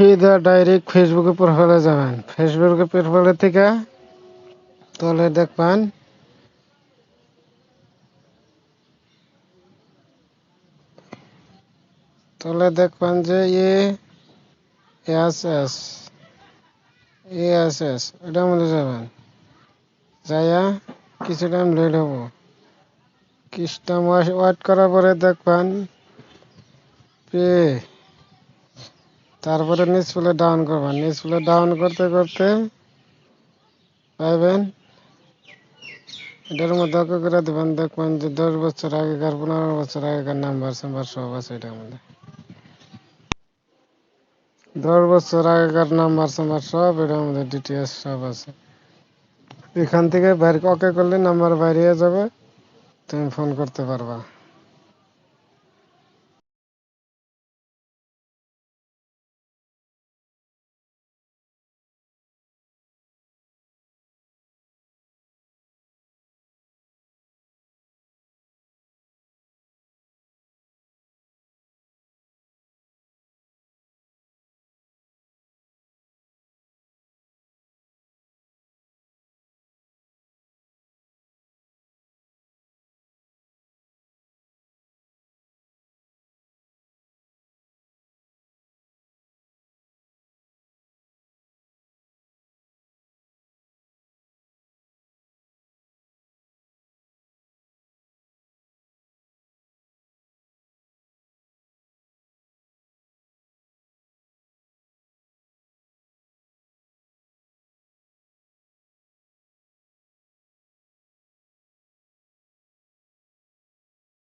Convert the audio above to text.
সিধা ডাইরেক্ট ফেসবুকে প্রোফাইলে যাবেন। ফেসবুকে প্রোফাইলে থেকে তলে দেখবেন যে এএসএস এটার মধ্যে যাবেন। যাইয়া কিছু টাইম লেট হবো। কিছু টাইম ওয়েট করার পরে দেখবেন পে, তারপরে নিচ ফুলে ডাউন করবেন। নিচ ফুলে ডাউন করতে করতে পাইবেন এটার মধ্যে ওকে করে দেবেন। দেখবেন যে 10 বছর আগেকার 15 বছর আগেকার নাম্বার সাম্বার সব আছে এটার মধ্যে। 10 বছর আগেকার নাম্বার সাম্বার সব এটার মধ্যে ডিটেলস সব আছে। এখান থেকে বাইরে ওকে করলে নাম্বার বাইরে যাবে, তুমি ফোন করতে পারবা।